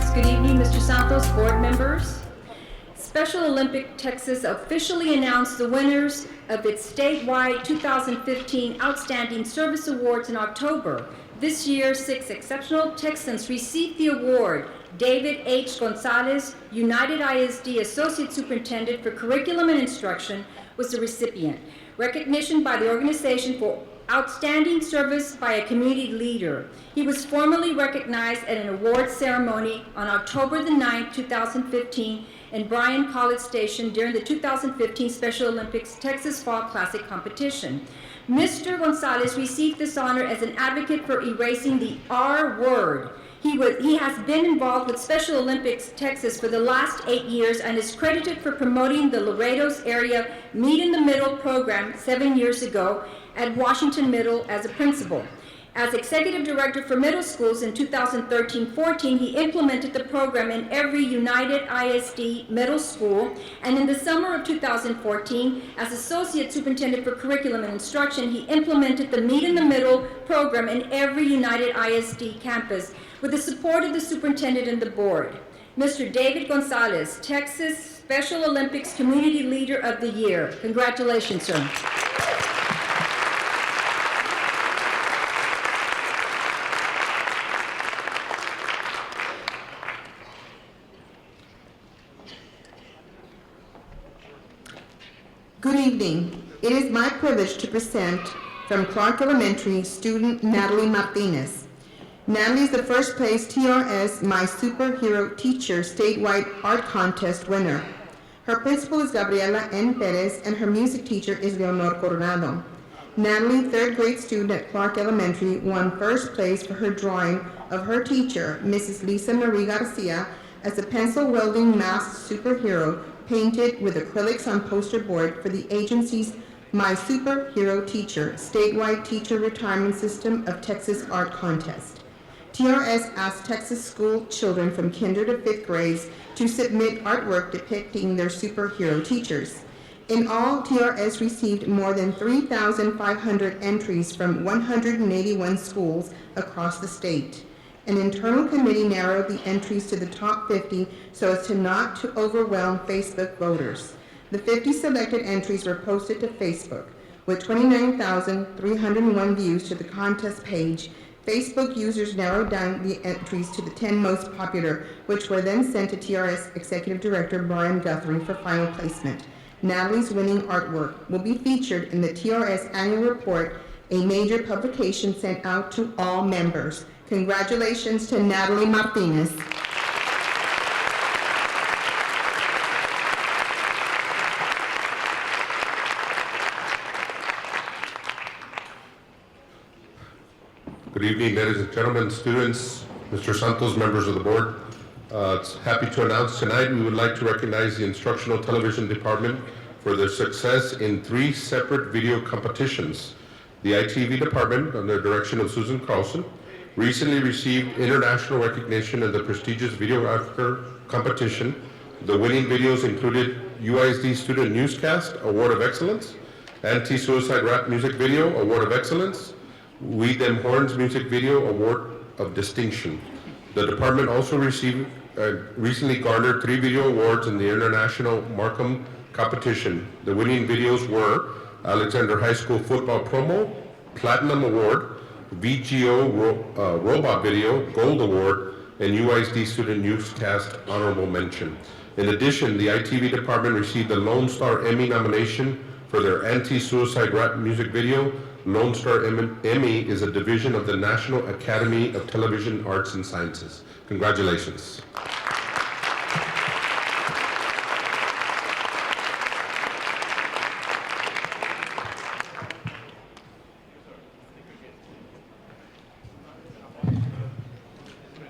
Yes, good evening, Mr. Santos, board members. Special Olympic Texas officially announced the winners of its statewide 2015 Outstanding Service Awards in October. This year, 6 exceptional Texans received the award. David H. Gonzalez, United ISD Associate Superintendent for Curriculum and Instruction, was the recipient. Recognition by the organization for outstanding service by a community leader. He was formally recognized at an awards ceremony on October the 9th, 2015 in Bryan College Station during the 2015 Special Olympics Texas Fall Classic competition. Mr. Gonzalez received this honor as an advocate for erasing the R word. He has been involved with Special Olympics Texas for the last 8 years and is credited for promoting the Laredo's area Meet in the Middle program 7 years ago at Washington Middle as a principal. As executive director for middle schools in 2013-14, he implemented the program in every United ISD middle school, and in the summer of 2014, as associate superintendent for curriculum and instruction, he implemented the Meet in the Middle program in every United ISD campus with the support of the superintendent and the board. Mr. David Gonzalez, Texas Special Olympics Community Leader of the Year. Congratulations, sir. Good evening. It is my privilege to present from Clark Elementary student Natalie Martinez. Natalie is the first place TRS My Superhero Teacher statewide art contest winner. Her principal is Gabriela N. Perez and her music teacher is Leonor Coronado. Natalie, third grade student at Clark Elementary, won first place for her drawing of her teacher, Mrs. Lisa Marie Garcia, as a pencil welding masked superhero painted with acrylics on poster board for the agency's My Superhero Teacher statewide teacher retirement system of Texas art contest. TRS asked Texas school children from kinder to 5th grades to submit artwork depicting their superhero teachers. In all, TRS received more than 3,500 entries from 181 schools across the state. An internal committee narrowed the entries to the top 50 so as to not to overwhelm Facebook voters. The 50 selected entries were posted to Facebook. With 29,301 views to the contest page, Facebook users narrowed down the entries to the 10 most popular, which were then sent to TRS Executive Director Brian Guthrie for final placement. Natalie's winning artwork will be featured in the TRS annual report, a major publication sent out to all members. Congratulations to Natalie Martinez. Good evening, ladies and gentlemen, students, Mr. Santos, members of the board. Happy to announce tonight we would like to recognize the Instructional Television Department for their success in 3 separate video competitions. The ITV department, under the direction of Susan Carlson, recently received international recognition in the prestigious Videographer competition. The winning videos included UISD Student Newscast Award of Excellence, Anti-Suicide Rap Music Video Award of Excellence, We Them Horns Music Video Award of Distinction. The department also recently garnered 3 video awards in the International Markham competition. The winning videos were Alexander High School Football Promo, Platinum Award, VGO Robot Video, Gold Award, and UISD Student Newscast Honorable Mention. In addition, the ITV department received the Lone Star Emmy nomination for their Anti-Suicide Rap Music Video. Lone Star Emmy is a division of the National Academy of Television Arts and Sciences. Congratulations.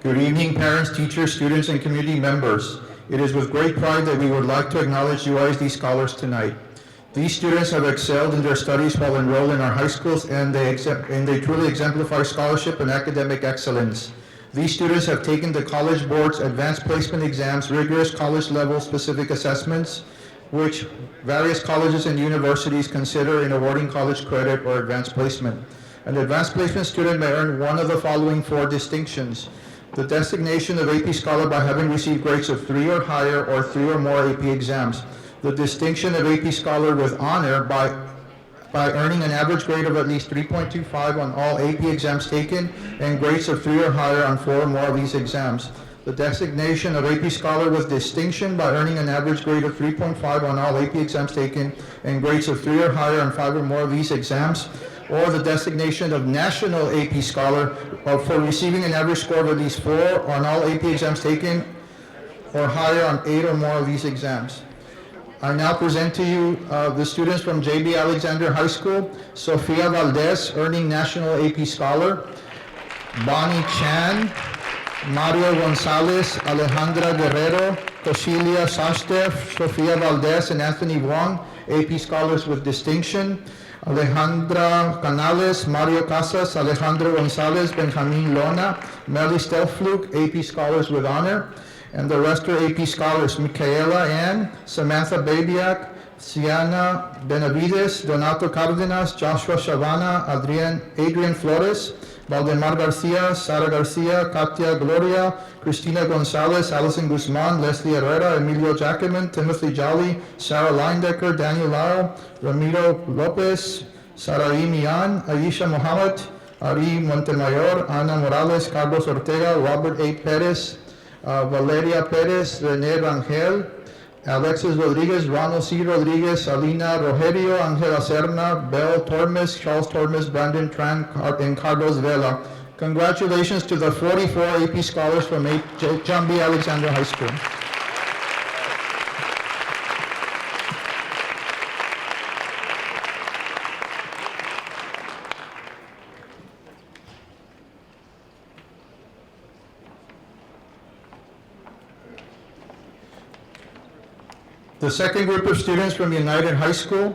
Good evening, parents, teachers, students, and community members. It is with great pride that we would like to acknowledge UISD scholars tonight. These students have excelled in their studies while enrolled in our high schools, and they truly exemplify scholarship and academic excellence. These students have taken the College Board's advanced placement exams, rigorous college-level specific assessments, which various colleges and universities consider in awarding college credit or advanced placement. An advanced placement student may earn one of the following 4 distinctions: the designation of AP Scholar by having received grades of 3 or higher or 3 or more AP exams, the distinction of AP Scholar with honor by earning an average grade of at least 3.25 on all AP exams taken and grades of 3 or higher on 4 or more of these exams. The designation of AP Scholar with distinction by earning an average grade of 3.5 on all AP exams taken and grades of 3 or higher on 5 or more of these exams, or the designation of National AP Scholar for receiving an average score of at least 4 on all AP exams taken or higher on 8 or more of these exams. I now present to you the students from J.B. Alexander High School. Sofia Valdez, earning National AP Scholar. Bonnie Chan, Mario Gonzalez, Alejandra Guerrero, Cocilia Sastev, Sofia Valdez, and Anthony Wong, AP Scholars with distinction. Alejandra Canales, Mario Casas, Alejandro Gonzalez, Benjamin Lona, Melly Stelflug, AP Scholars with honor. And the rest are AP Scholars: Michaela Ann, Samantha Babiak, Siana Benavides, Donato Cardenas, Joshua Shavana, Adrian Flores, Valdemar Garcia, Sara Garcia, Katia Gloria, Cristina Gonzalez, Alison Guzman, Leslie Herrera, Emilio Jacquemin, Timothy Jolly, Sarah Leindecker, Daniel Lau, Ramiro Lopez, Sarai Mian, Aisha Mohammed, Ari Montemayor, Ana Morales, Carlos Ortega, Robert A. Perez, Valeria Perez, Rene Rangel, Alexis Rodriguez, Ronald C. Rodriguez, Alina Rogerio, Angela Serna, Belle Tormes, Charles Tormes, Brandon Tran, and Carlos Vela. Congratulations to the 44 AP Scholars from John B. Alexander High School. The second group of students from United High School: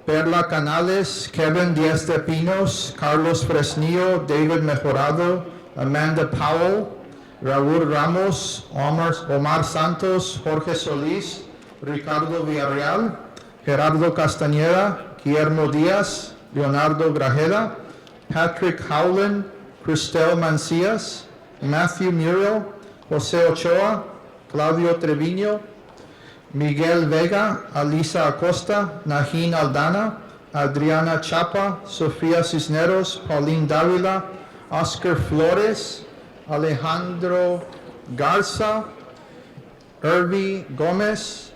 Perla Canales, Kevin Diaz de Pinos, Carlos Fresnillo, David Mejorado, Amanda Powell, Raúl Ramos, Omar Santos, Jorge Solis, Ricardo Villarreal, Gerardo Castañeda, Guillermo Diaz, Leonardo Grajeda, Patrick Howland, Cristel Mancias, Matthew Muriel, Jose Ochoa, Claudio Trevino, Miguel Vega, Alisa Acosta, Nahin Aldana, Adriana Chapa, Sofia Cisneros, Pauline Davila, Oscar Flores, Alejandro Garza, Irvi Gomez,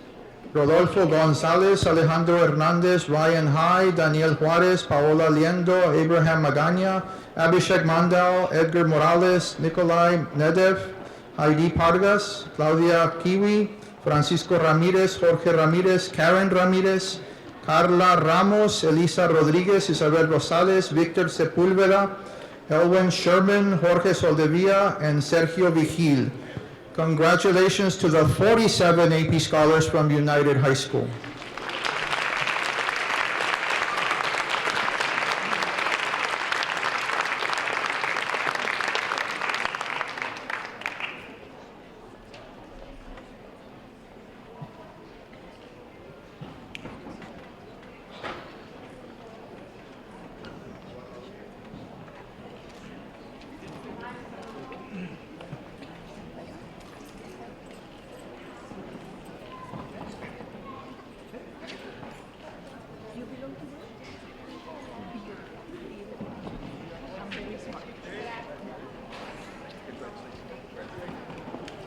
Rodolfo Gonzalez, Alejandro Hernandez, Ryan High, Daniel Juarez, Paola Liendo, Abraham Magaña, Abhishek Mandal, Edgar Morales, Nikolai Nedev, Heidi Pargas, Claudia Kiwi, Francisco Ramirez, Jorge Ramirez, Karen Ramirez, Carla Ramos, Elisa Rodriguez, Isabel Rosales, Victor Sepúlveda, Elwin Sherman, Jorge Soldevilla, and Sergio Vigil. Congratulations to the 47 AP Scholars from United High School.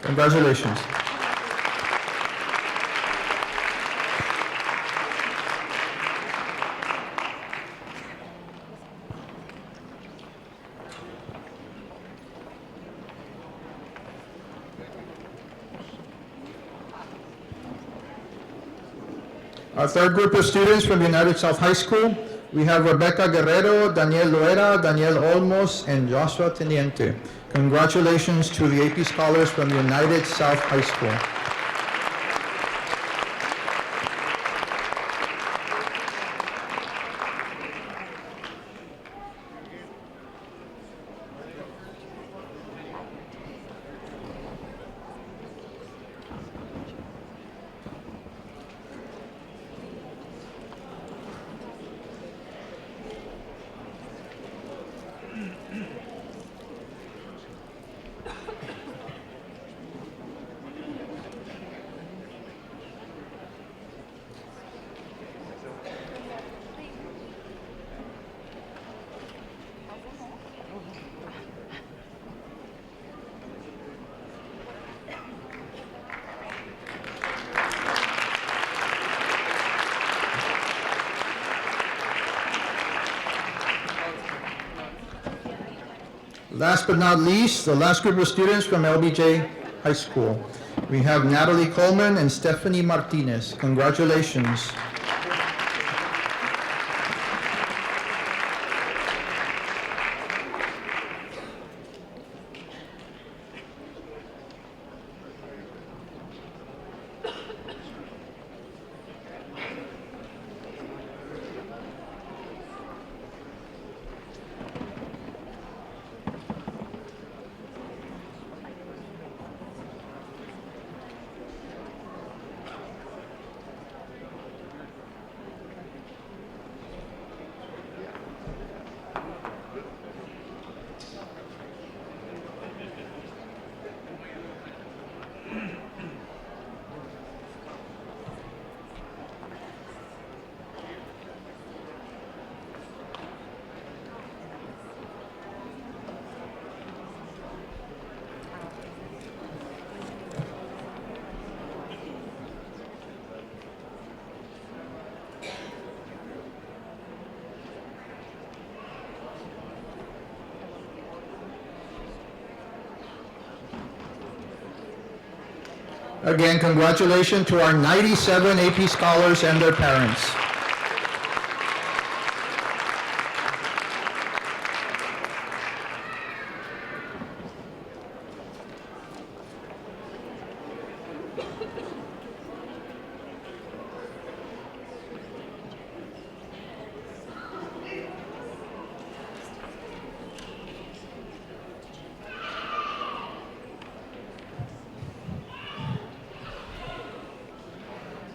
Congratulations. Our third group of students from United South High School, we have Rebecca Guerrero, Daniel Loera, Daniel Olmos, and Joshua Teniente. Congratulations to the AP Scholars from United South High School. Last but not least, the last group of students from LBJ High School. We have Natalie Coleman and Stephanie Martinez. Congratulations. Again, congratulations to our 97 AP scholars and their parents.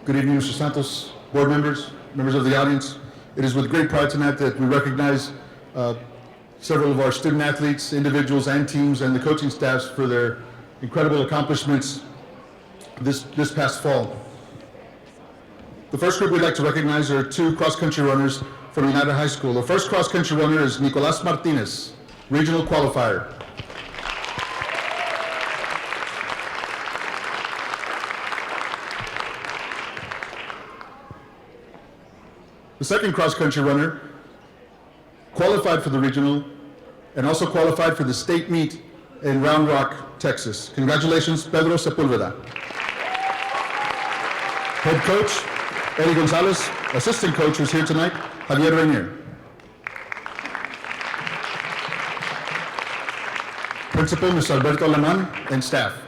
Good evening, Mr. Santos, board members, members of the audience. It is with great pride tonight that we recognize several of our student athletes, individuals and teams, and the coaching staffs for their incredible accomplishments this past fall. The first group we'd like to recognize are two cross-country runners from United High School. The first cross-country runner is Nicolas Martinez, regional qualifier. The second cross-country runner qualified for the regional and also qualified for the state meet in Round Rock, Texas. Congratulations, Pedro Sepulveda. Head coach, Eddie Gonzalez. Assistant coach who's here tonight, Javier Rainier. Principal, Mr. Alberto Aleman, and staff.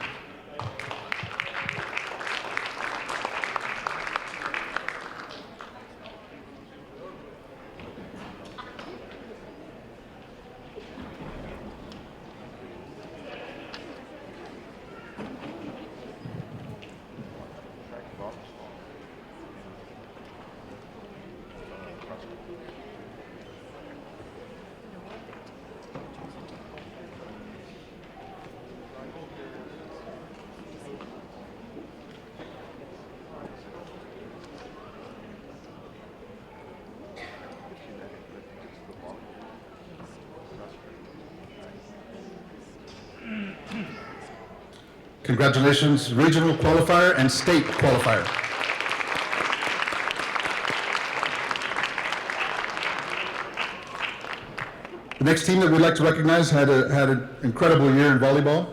Congratulations, regional qualifier and state qualifier. The next team that we'd like to recognize had an incredible year in volleyball.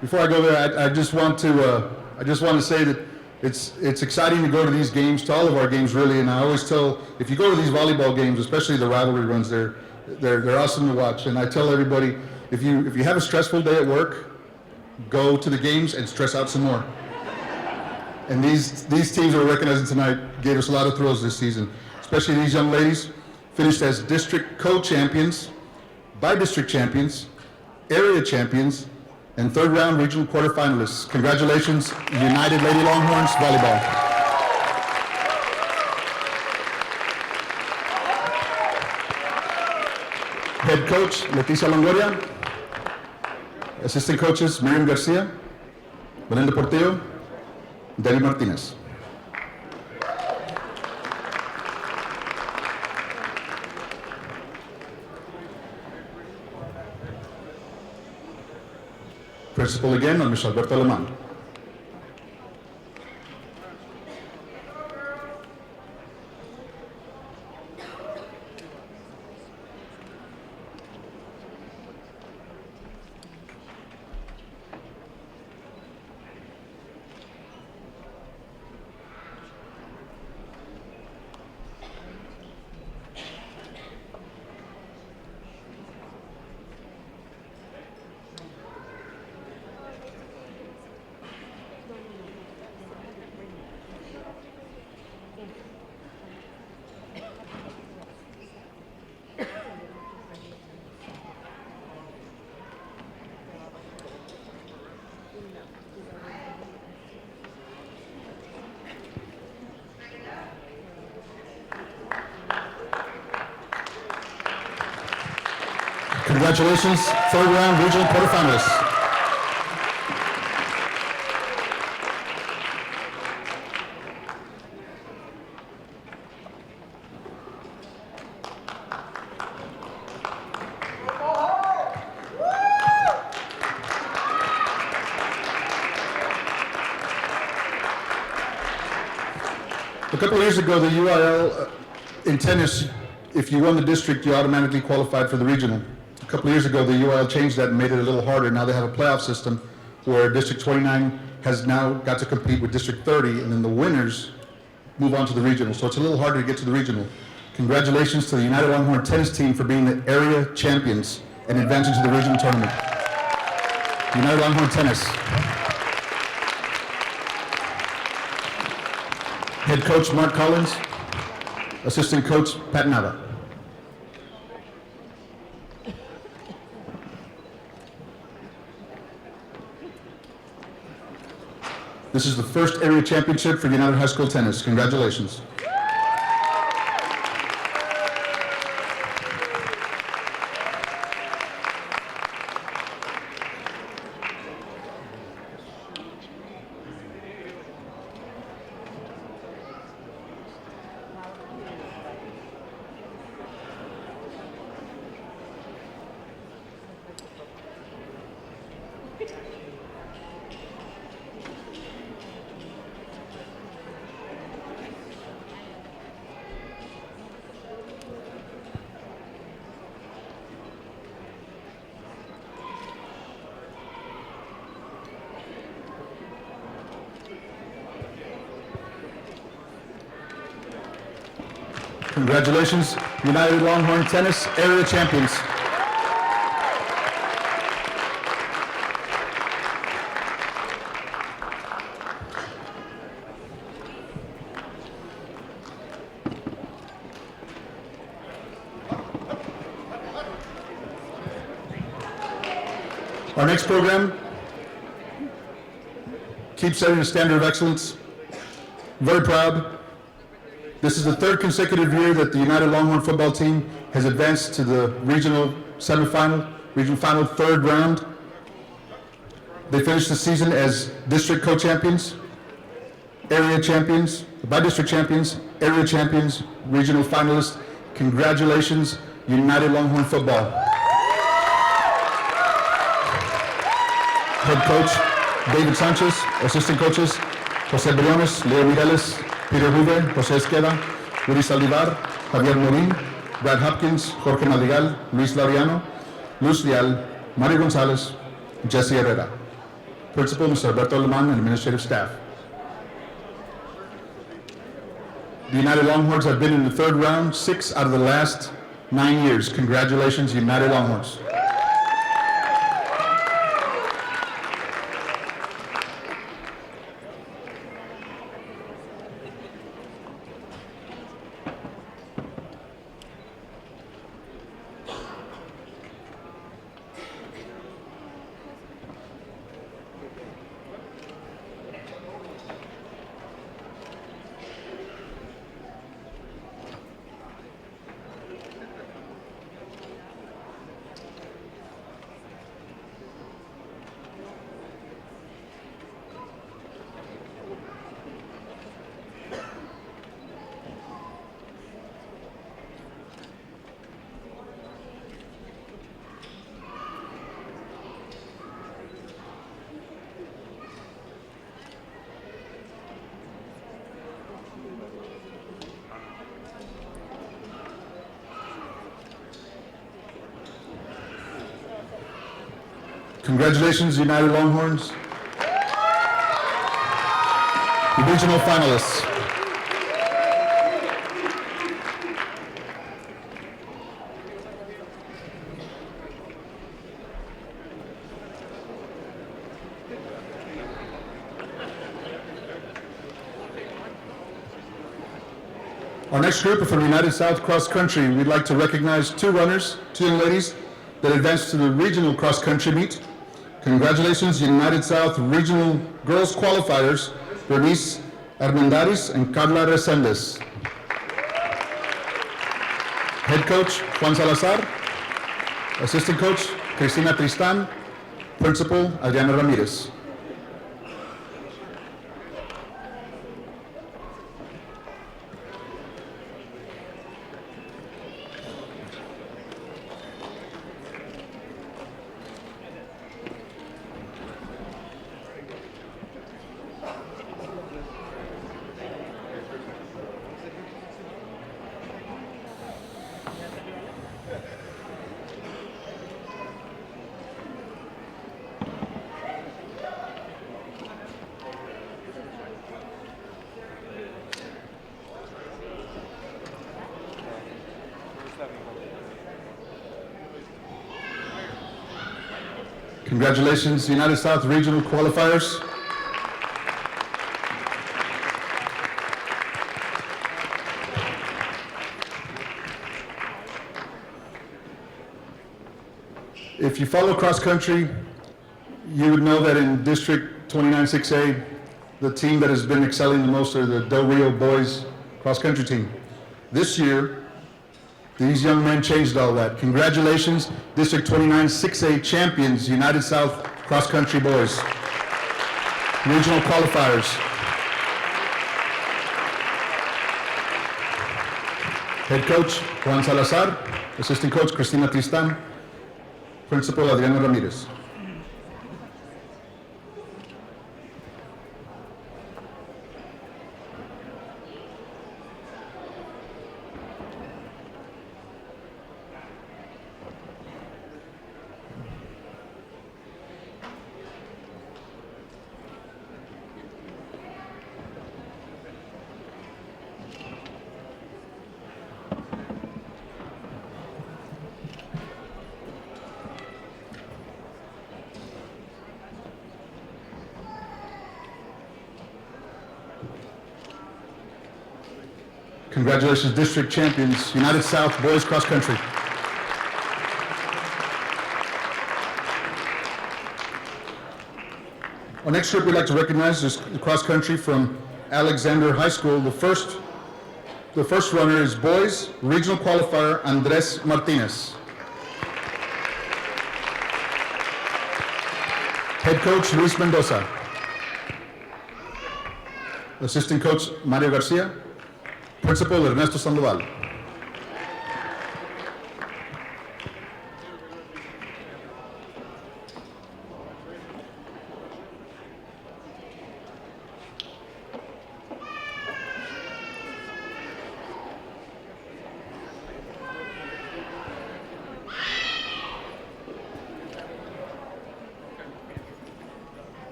Before I go there, I just want to say that it's exciting to go to these games, to all of our games really. And I always tell, if you go to these volleyball games, especially the rivalry runs, they're awesome to watch. And I tell everybody, if you have a stressful day at work, go to the games and stress out some more. And these teams that we're recognizing tonight gave us a lot of thrills this season, especially these young ladies finished as district co-champions, by-district champions, area champions, and third round regional quarterfinalists. Congratulations, United Lady Longhorns Volleyball. Head coach, Leticia Longoria. Assistant coaches, Miriam Garcia, Belinda Portillo, Debbie Martinez. Principal again, Mr. Alberto Aleman. Congratulations, third round regional quarterfinalists. A couple of years ago, the UIL in tennis, if you won the district, you automatically qualified for the regional. A couple of years ago, the UIL changed that and made it a little harder. Now they have a playoff system where District 29 has now got to compete with District 30, and then the winners move on to the regional. So it's a little harder to get to the regional. Congratulations to the United Longhorn tennis team for being the area champions and advancing to the regional tournament. United Longhorn Tennis. Head coach Mark Collins, assistant coach Pat Nava. This is the first area championship for United High School Tennis. Congratulations. Congratulations, United Longhorn Tennis area champions. Our next program keeps setting a standard of excellence. Very proud. This is the third consecutive year that the United Longhorn football team has advanced to the regional semifinal, regional final third round. They finished the season as district co-champions, area champions, by-district champions, area champions, regional finalists. Congratulations, United Longhorn football. Head coach David Sanchez, assistant coaches Jose Briones, Leo Mireles, Peter Hoover, Jose Esqueda, Luis Aldivar, Javier Morin, Brad Hopkins, Jorge Madrigal, Luis Laureano, Luz Leal, Mario Gonzalez, Jesse Herrera. Principal, Mr. Alberto Aleman, and administrative staff. The United Longhorns have been in the third round 6 out of the last 9 years. Congratulations, United Longhorns. Congratulations, United Longhorns. The regional finalists. Our next group are from United South Cross Country. We'd like to recognize 2 runners, 2 young ladies that advanced to the regional cross country meet. Congratulations, United South Regional Girls Qualifiers, Bernice Armendariz and Carla Resendez. Head coach, Juan Salazar. Assistant coach, Cristina Tristan. Principal, Adriana Ramirez. Congratulations, United South Regional qualifiers. If you follow cross country, you would know that in District 29-6A, the team that has been excelling the most are the Del Rio boys cross country team. This year, these young men changed all that. Congratulations, District 29-6A champions, United South cross country boys. Regional qualifiers. Head coach, Juan Salazar. Assistant coach, Cristina Tristan. Principal, Adriana Ramirez. Congratulations, district champions, United South boys cross country. Our next group we'd like to recognize is the cross country from Alexander High School. The first runner is boys regional qualifier Andres Martinez. Head coach Luis Mendoza. Assistant coach Mario Garcia. Principal Ernesto Sandoval.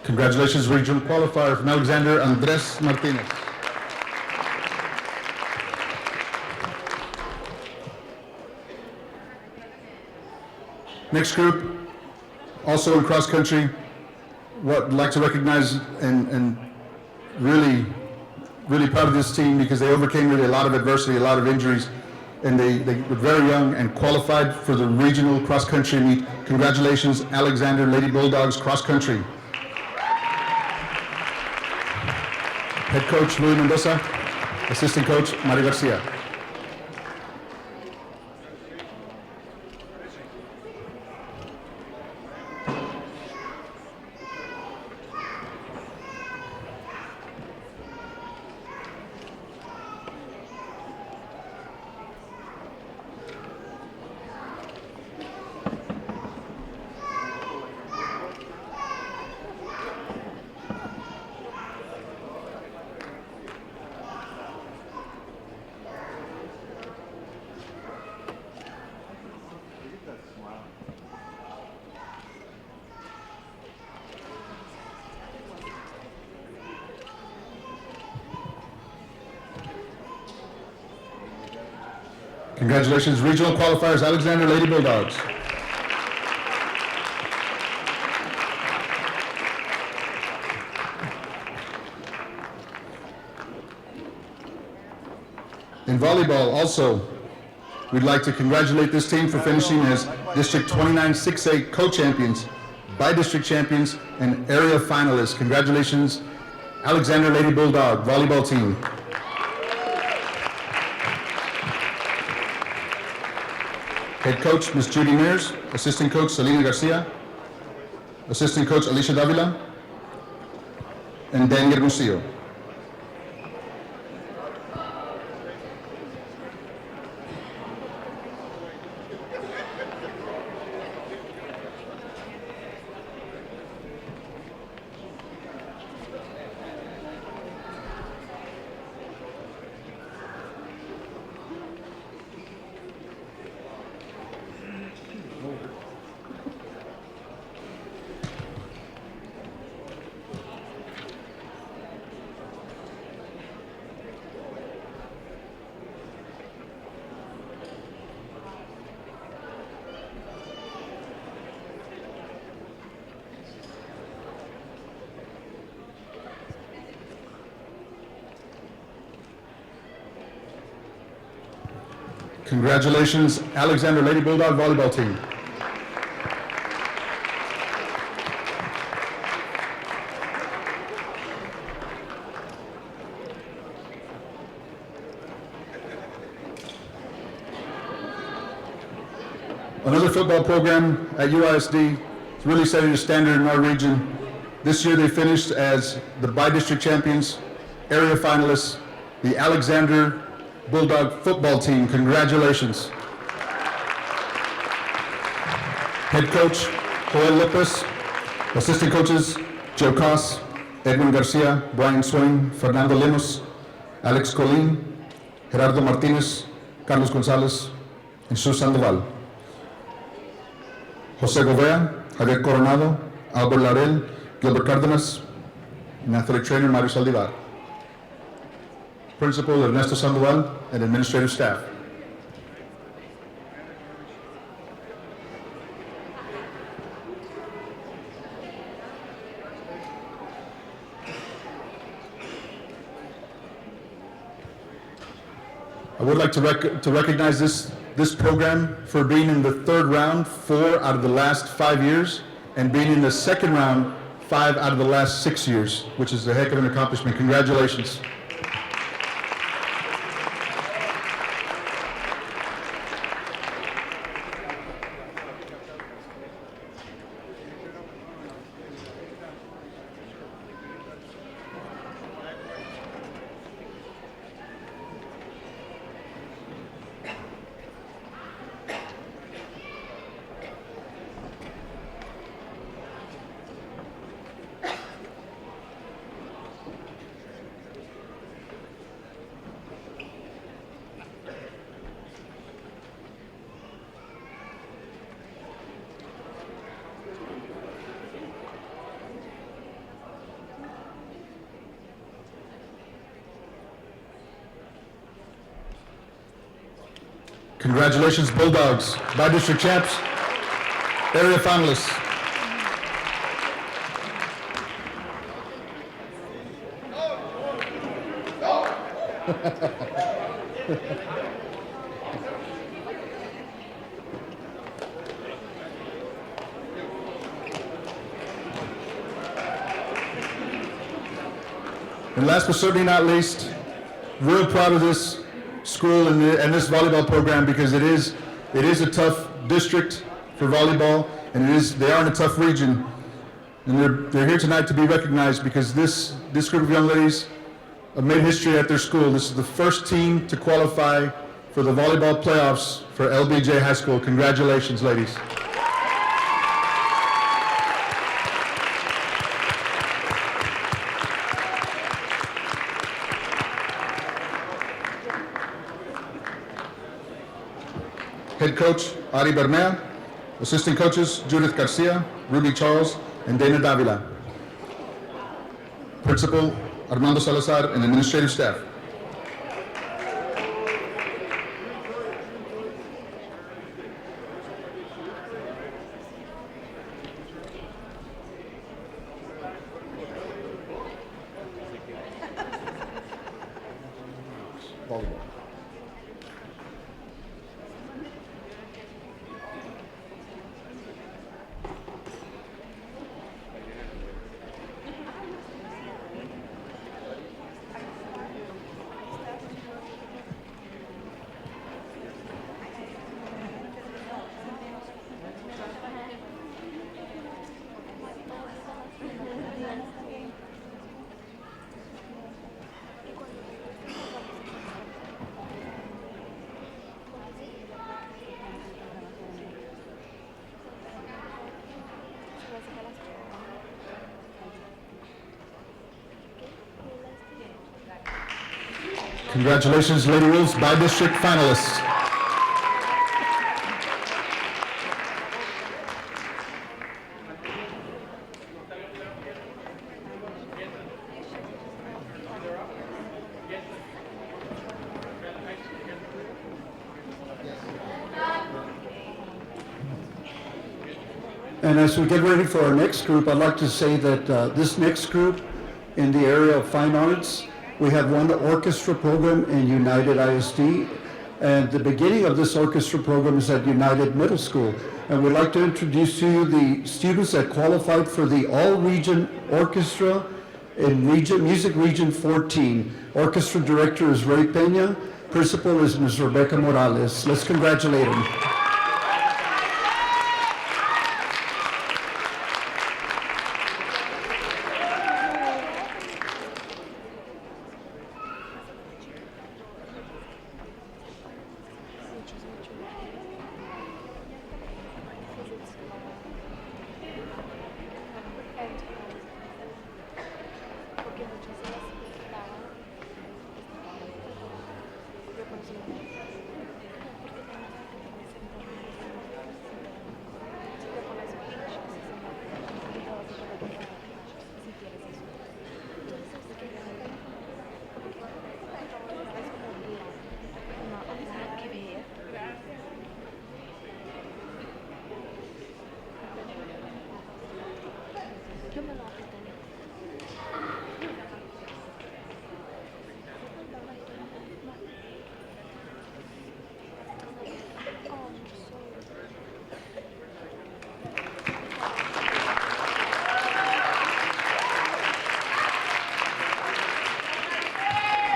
Congratulations, regional qualifier from Alexander, Andres Martinez. Next group, also in cross country, what I'd like to recognize and really proud of this team because they overcame really a lot of adversity, a lot of injuries, and they were very young and qualified for the regional cross country meet. Congratulations, Alexander Lady Bulldogs cross country. Head coach Luis Mendoza, assistant coach Mario Garcia. Congratulations, regional qualifiers, Alexander Lady Bulldogs. In volleyball, also, we'd like to congratulate this team for finishing as District 29 6A co-champions, by-district champions, and area finalists. Congratulations, Alexander Lady Bulldog volleyball team. Head coach, Ms. Judy Mears. Assistant coach, Selena Garcia. Assistant coach, Alicia Davila. And Dan Hermosillo. Congratulations, Alexander Lady Bulldog volleyball team. Another football program at UISD is really setting a standard in our region. This year they finished as the by-district champions, area finalists, the Alexander Bulldog football team. Congratulations. Head coach, Joel Lopez. Assistant coaches, Joe Koss, Edwin Garcia, Brian Swain, Fernando Lemos, Alex Colin, Gerardo Martinez, Carlos Gonzalez, and Sus Sandoval. Jose Govea, Javier Coronado, Albert Laurel, Gilbert Cardenas, and athletic trainer Mario Saldivar. Principal Ernesto Sandoval, and administrative staff. I would like to recognize this program for being in the third round 4 out of the last 5 years, and being in the second round 5 out of the last 6 years, which is a heck of an accomplishment. Congratulations. Congratulations, Bulldogs, by-district champs, area finalists. And last but certainly not least, real proud of this school and this volleyball program, because it is a tough district for volleyball, and they are in a tough region, and they're here tonight to be recognized because this group of young ladies have made history at their school. This is the first team to qualify for the volleyball playoffs for LBJ High School. Congratulations, ladies. Head coach, Ari Bermea. Assistant coaches, Judith Garcia, Ruby Charles, and Dana Davila. Principal, Armando Salazar, and administrative staff. Congratulations, Lady Wolves, by-district finalists. And as we get ready for our next group, I'd like to say that this next group in the area of fine arts, we have one orchestra program in United ISD, and the beginning of this orchestra program is at United Middle School. And we'd like to introduce to you the students that qualified for the all-region orchestra in Music Region 14. Orchestra director is Ray Peña, principal is Ms. Rebecca Morales. Let's congratulate them.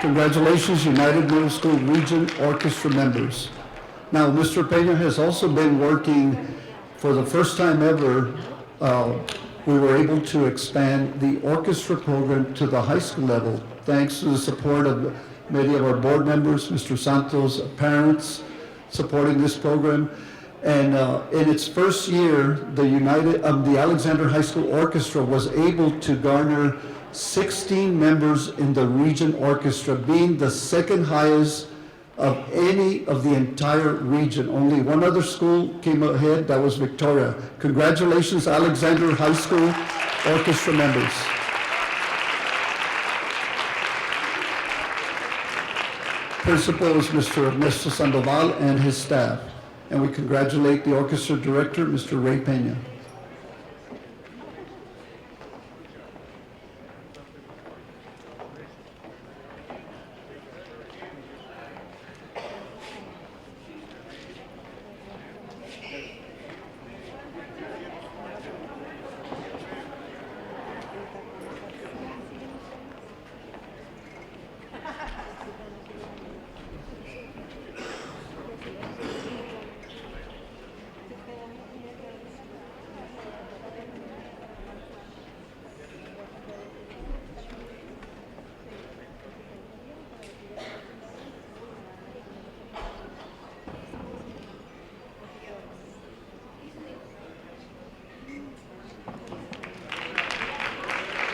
Congratulations, United Middle School Region Orchestra members. Now, Mr. Peña has also been working, for the first time ever, we were able to expand the orchestra program to the high school level, thanks to the support of many of our board members, Mr. Santos, parents supporting this program. And in its first year, the Alexander High School Orchestra was able to garner 16 members in the region orchestra, being the second highest of any of the entire region. Only one other school came ahead, that was Victoria. Congratulations, Alexander High School Orchestra members. Principal is Mr. Ernesto Sandoval and his staff. And we congratulate the orchestra director, Mr. Ray Peña.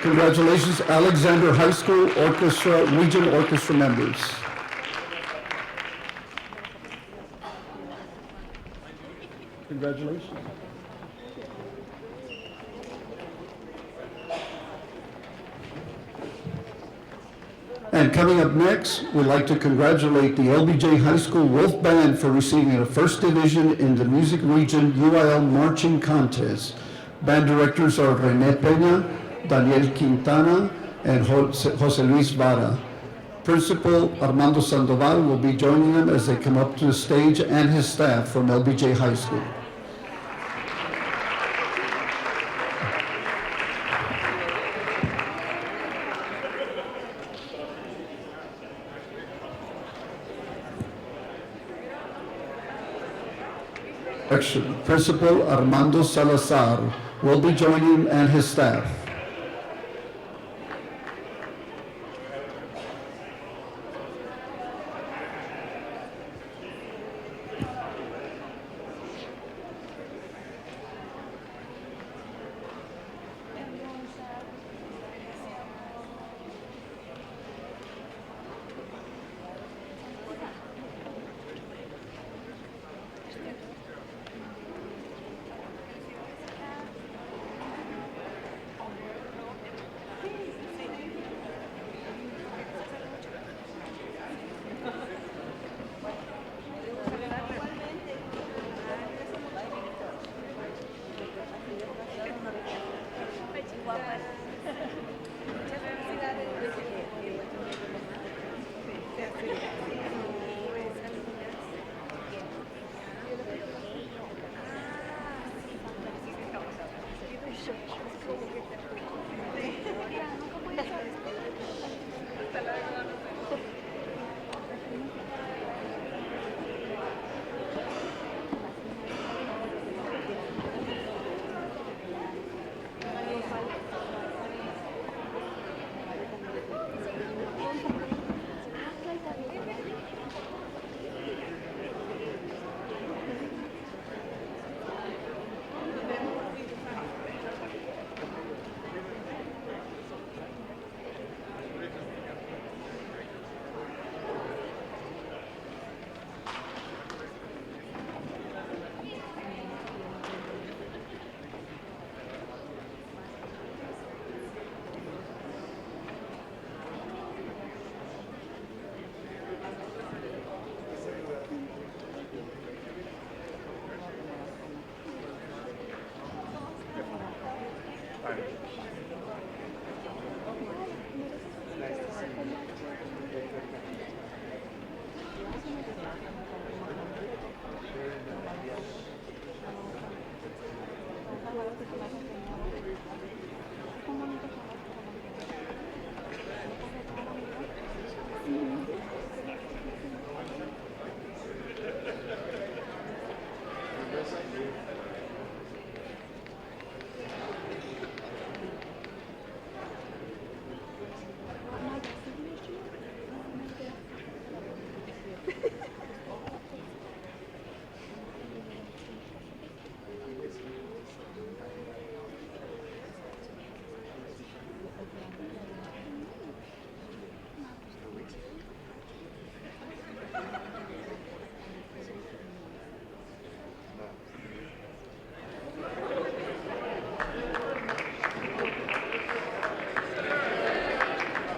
Congratulations, Alexander High School Orchestra, Region Orchestra members. Congratulations. And coming up next, we'd like to congratulate the LBJ High School Wolf Band for receiving a first division in the Music Region UIL Marching Contest. Band directors are Rene Peña, Daniel Quintana, and Jose Luis Vara. Principal Armando Sandoval will be joining them as they come up to the stage, and his staff from LBJ High School. Principal Armando Salazar will be joining him and his staff.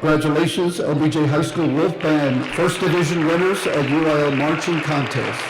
Congratulations, LBJ High School Wolf Band, First Division winners at UIL Marching Contest.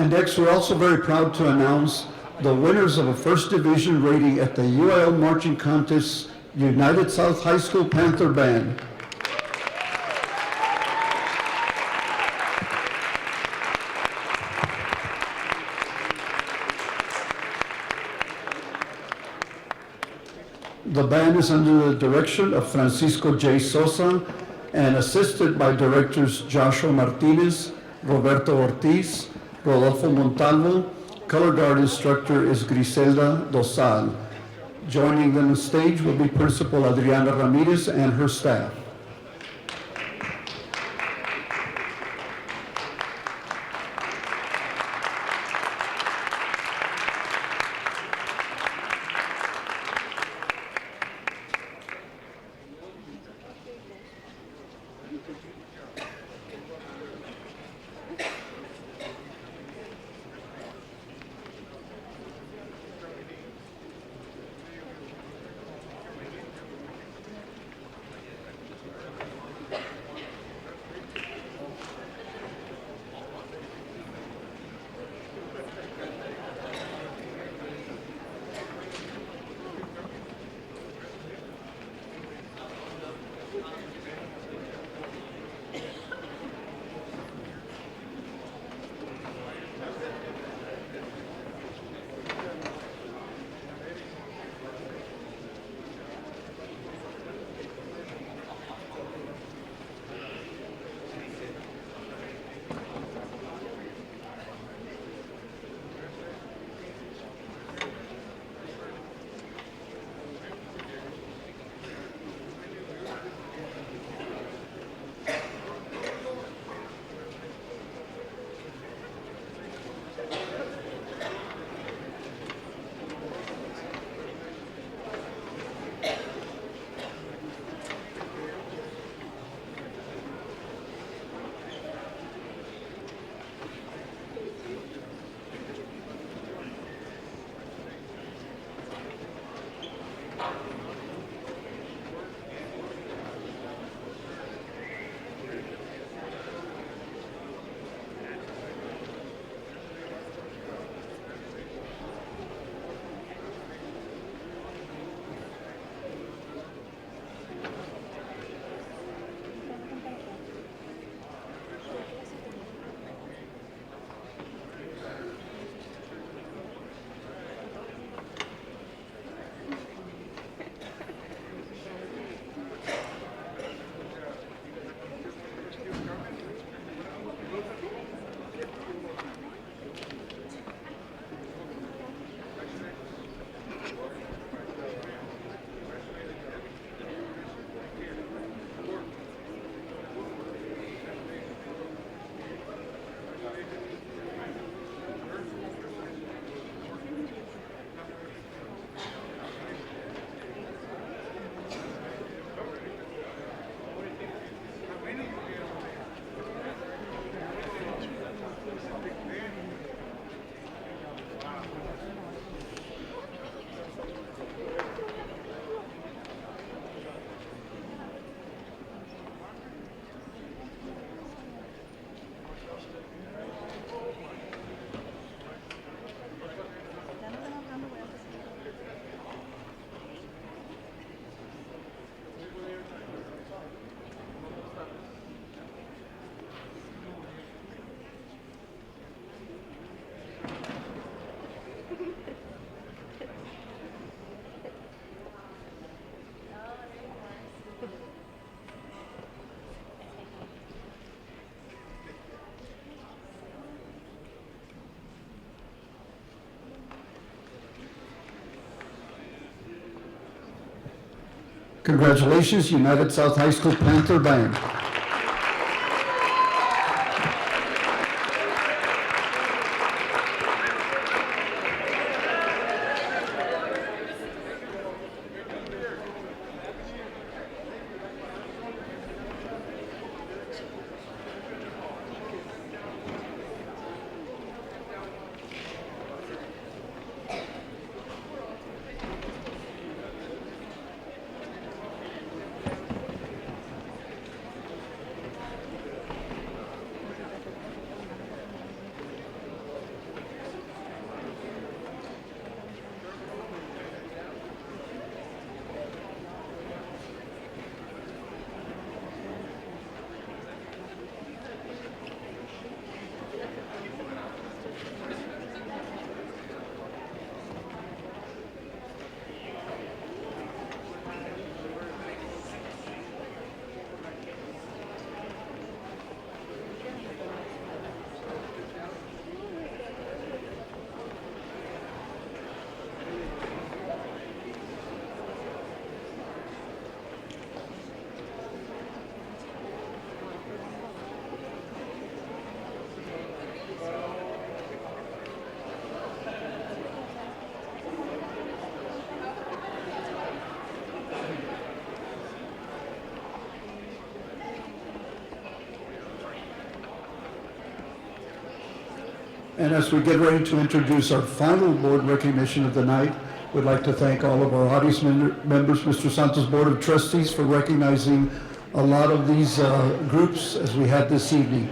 And next, we're also very proud to announce the winners of a First Division rating at the UIL Marching Contest, United South High School Panther Band. The band is under the direction of Francisco J. Sosa and assisted by directors Joshua Martinez, Roberto Ortiz, Rodolfo Montalvo. Color guard instructor is Griselda Dosal. Joining them on stage will be Principal Adriana Ramirez and her staff. Congratulations, United South High School Panther Band. And as we get ready to introduce our final board recognition of the night, we'd like to thank all of our audience members, Mr. Santos Board of Trustees, for recognizing a lot of these groups as we had this evening.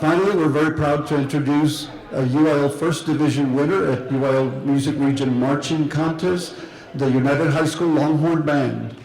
Finally, we're very proud to introduce a UIL First Division winner at UIL Music Region Marching Contest, the United High School Longhorn Band.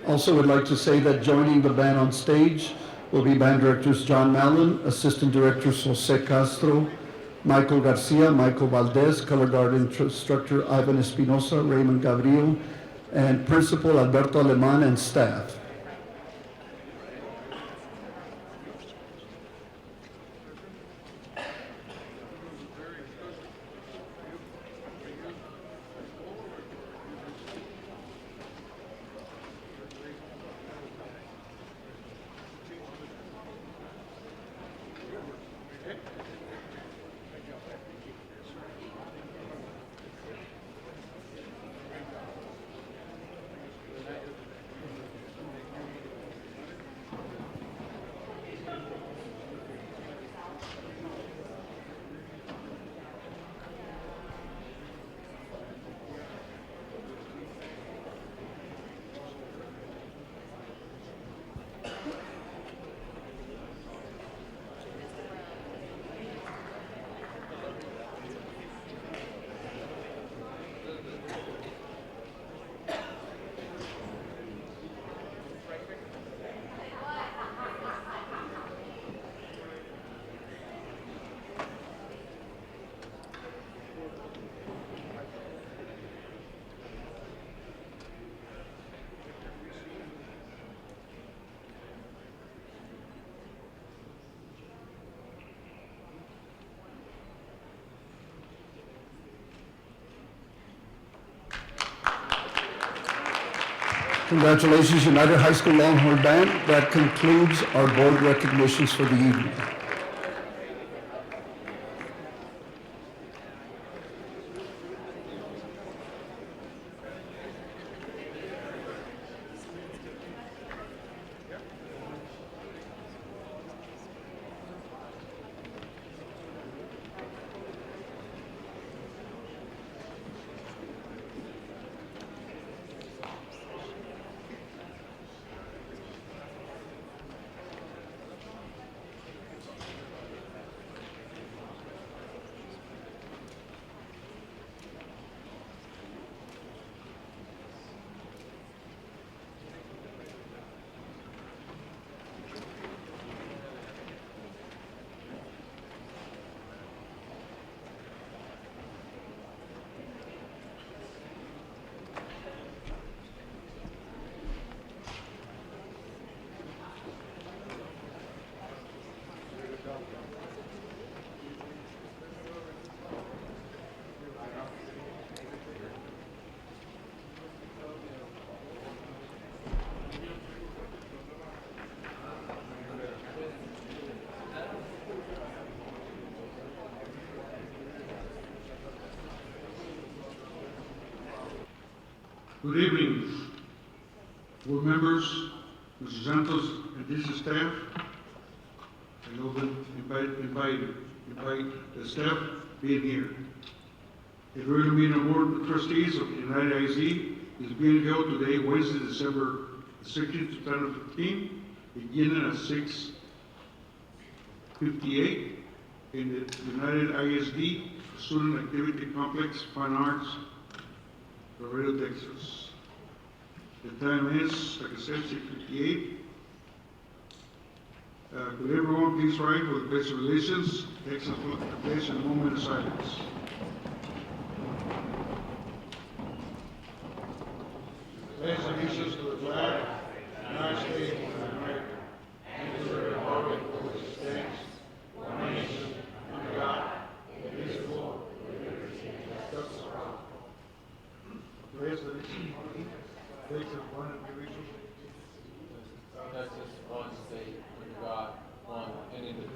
Also would like to say that joining the band on stage will be band directors John Mallon, assistant directors Jose Castro, Michael Garcia, Michael Valdez, color guard instructor Ivan Espinosa, Raymond Gabriel, and principal Alberto Aleman and staff. Congratulations, United High School Longhorn Band. That concludes our board recognitions for the evening. Good evening, board members, Mr. Santos, and this is staff. I know that invite the staff being here. The regular meeting of board of trustees of the United IZ is being held today, Wednesday, December 16, 2015, beginning at 6:58 in the United ISD Student Activity Complex, Fine Arts, Laredo, Texas. The time is, like I said, 6:58. Could everyone please rise for the Pledge of Allegiance? Takes a place in a moment of silence. Pledge allegiance to the flag of the United States of America and to the republic for which it stands, one nation, under God, indivisible, with liberty and justice for all. Pledge allegiance takes a one individual. Texas, one state, under God, one and indivisible.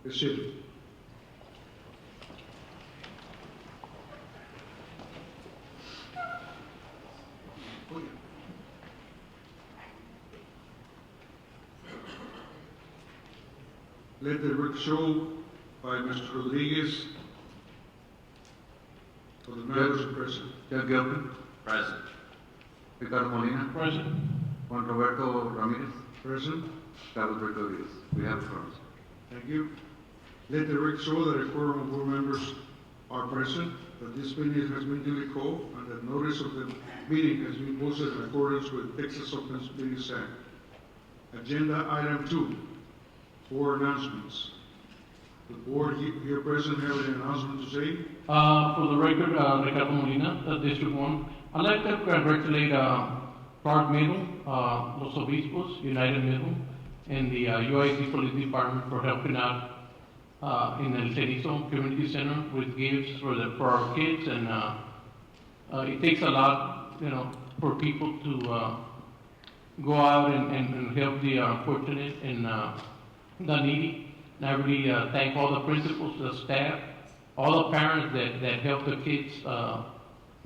Be seated. Let the record show by Mr. Rodriguez for the members of present. Jeff Gilpin. Present. Ricardo Molina. Present. Juan Roberto Ramirez. Present. Carlos Berto Diaz. We have quorums. Thank you. Let the record show that a quorum of board members are present, that this meeting has been duly called, and that notice of the meeting has been posted in accordance with Texas Open Meetings Act. Agenda item 2, 4 announcements. The board here present have an announcement to say. For the record, Ricardo Molina, District 1. I'd like to congratulate Clark Middle, Los Obispos, United Middle, and the UIC Police Department for helping out in El Cenizo Community Center with gifts for our kids, and it takes a lot, for people to go out and help the unfortunate and the needy. And I really thank all the principals, the staff, all the parents that help the kids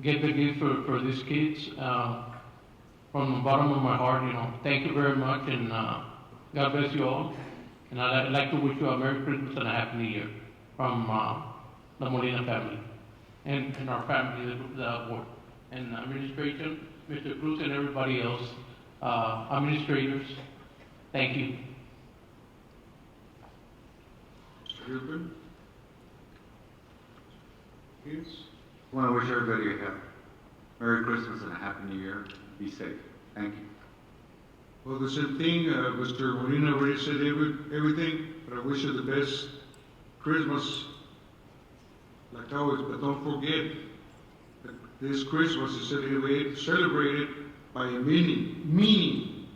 get the gifts for these kids. From the bottom of my heart, thank you very much, and God bless you all. And I'd like to wish you a Merry Christmas and a Happy New Year from the Molina family and our family, the board, and administration, Mr. Cruz and everybody else, administrators. Thank you. Mr. Gilpin? Yes? I want to wish everybody a Merry Christmas and a Happy New Year. Be safe. Thank you. Well, the same thing, Mr. Molina already said everything, but I wish you the best Christmas, like always, but don't forget that this Christmas is celebrated by a meaning.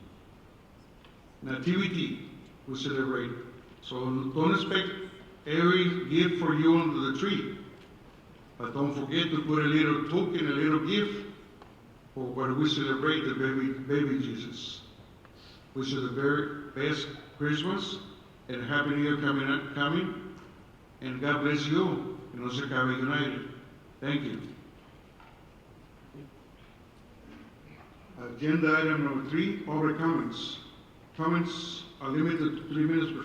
Nativity we celebrate. So don't expect every gift for you under the tree. But don't forget to put a little token, a little gift for when we celebrate the baby Jesus. Wish you the very best Christmas and Happy New Year coming. And God bless you and also Cabo United. Thank you. Agenda item number 3, public comments. Comments are limited to 3 minutes per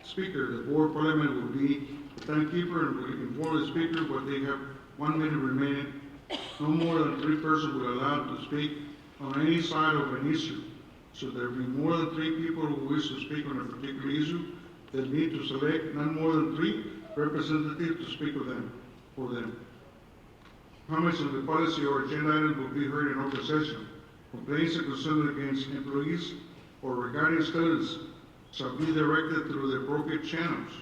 speaker. The board parliament will be the timekeeper and will inform the speaker what they have 1 minute remaining. No more than 3 persons will allow to speak on any side of an issue. So there will be more than 3 people who wish to speak on a particular issue. They need to select not more than 3 representatives to speak for them. Comments on the policy or agenda item will be heard in open session. Complaints and concerns against employees or regarding students shall be directed through the appropriate channels.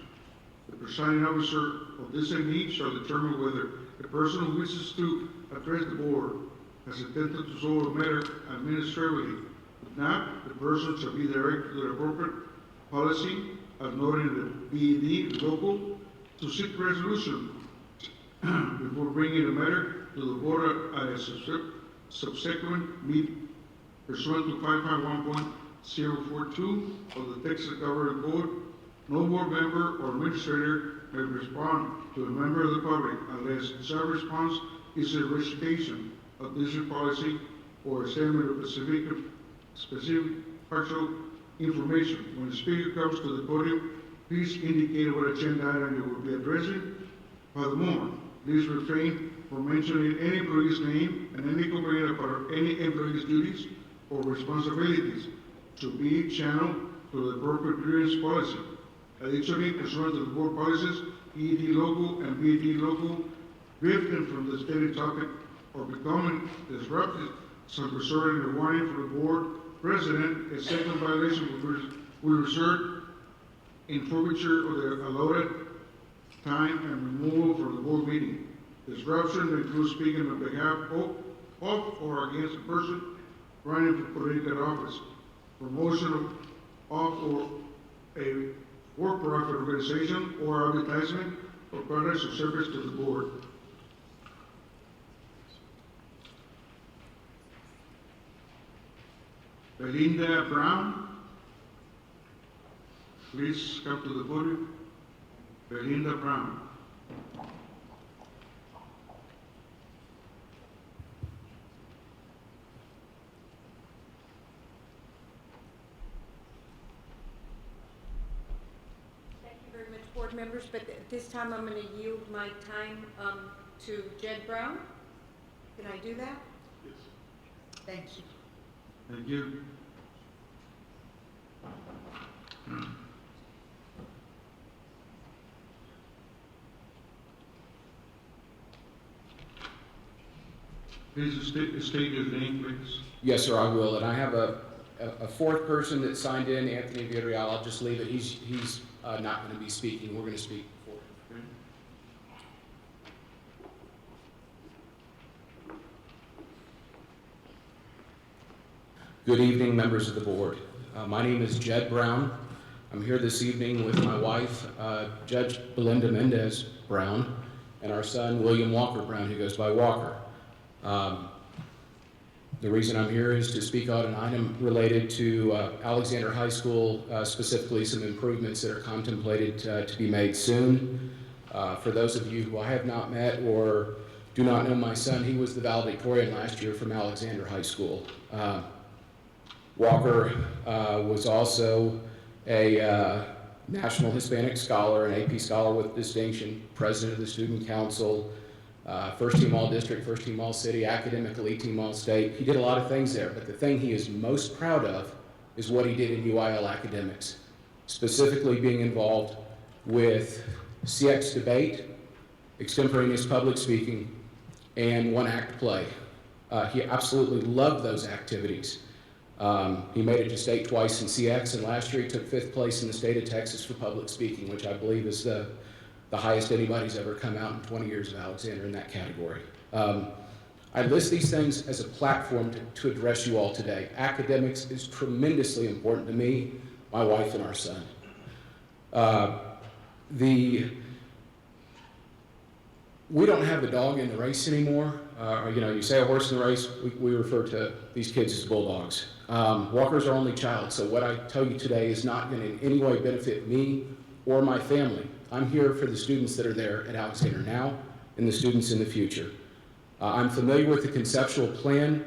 The presiding officer of this meeting shall determine whether the person who wishes to address the board has attempted to solve a matter administratively. If not, the person shall be directed to the appropriate policy as noted in the BED local to seek resolution before bringing the matter to the board at a subsequent meeting pursuant to 551.042 of the Texas Government Code. No board member or administrator may respond to a member of the public unless such response is a recitation of district policy or a statement of specific factual information. When the speaker comes to the podium, please indicate what agenda item you will be addressing. Furthermore, please refrain from mentioning any employee's name and any complaint about any employee's duties or responsibilities to be channeled to the appropriate grievance policy. Additionally, pursuant to the board policies, ED local and BED local, drifting from the stated topic or becoming disruptive, shall result in a warning for the board president. A second violation will result in forfeiture of the allotted time and removal from the board meeting. Disruption includes speaking on behalf of or against a person running for political office, promotion of or a for-profit organization or advertisement or products or service to the board. Belinda Brown, please come to the podium. Belinda Brown. Thank you very much, board members, but at this time I'm going to yield my time to Jed Brown. Can I do that? Yes. Thank you. Thank you. Please state your name, please. Yes, sir, I will. And I have a fourth person that signed in, Anthony Villarreal. I'll just leave it. He's not going to be speaking. We're going to speak for him. Okay. Good evening, members of the board. My name is Jed Brown. I'm here this evening with my wife, Judge Belinda Mendez Brown, and our son, William Walker Brown, who goes by Walker. The reason I'm here is to speak on an item related to Alexander High School, specifically some improvements that are contemplated to be made soon. For those of you who I have not met or do not know my son, he was the valedictorian last year from Alexander High School. Walker was also a National Hispanic Scholar, an AP Scholar with distinction, president of the Student Council, first team All-District, first team All-City, academic elite team All-State. He did a lot of things there, but the thing he is most proud of is what he did in UIL academics, specifically being involved with CX debate, extemporaneous public speaking, and one-act play. He absolutely loved those activities. He made it to state twice in CX, and last year he took 5th place in the state of Texas for public speaking, which I believe is the highest anybody's ever come out in 20 years of Alexander in that category. I list these things as a platform to address you all today. Academics is tremendously important to me, my wife, and our son. We don't have the dog in the race anymore. You say a horse in the race, we refer to these kids as bulldogs. Walker's our only child, so what I tell you today is not going to in any way benefit me or my family. I'm here for the students that are there at Alexander now and the students in the future. I'm familiar with the conceptual plan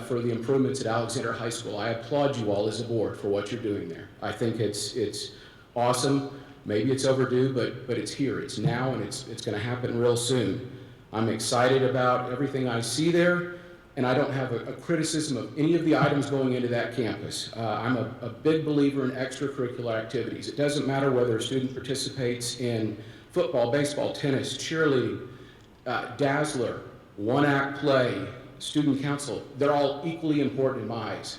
for the improvements at Alexander High School. I applaud you all as a board for what you're doing there. I think it's awesome. Maybe it's overdue, but it's here. It's now, and it's going to happen real soon. I'm excited about everything I see there, and I don't have a criticism of any of the items going into that campus. I'm a big believer in extracurricular activities. It doesn't matter whether a student participates in football, baseball, tennis, cheerleading, Dazzler, one-act play, student council. They're all equally important in my eyes.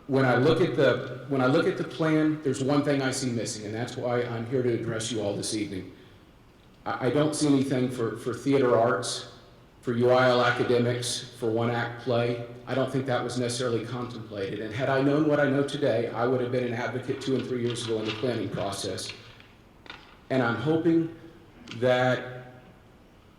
When I look at the plan, there's one thing I see missing, and that's why I'm here to address you all this evening. I don't see anything for theater arts, for UIL academics, for one-act play. I don't think that was necessarily contemplated. And had I known what I know today, I would have been an advocate 2 and 3 years ago in the planning process. And I'm hoping that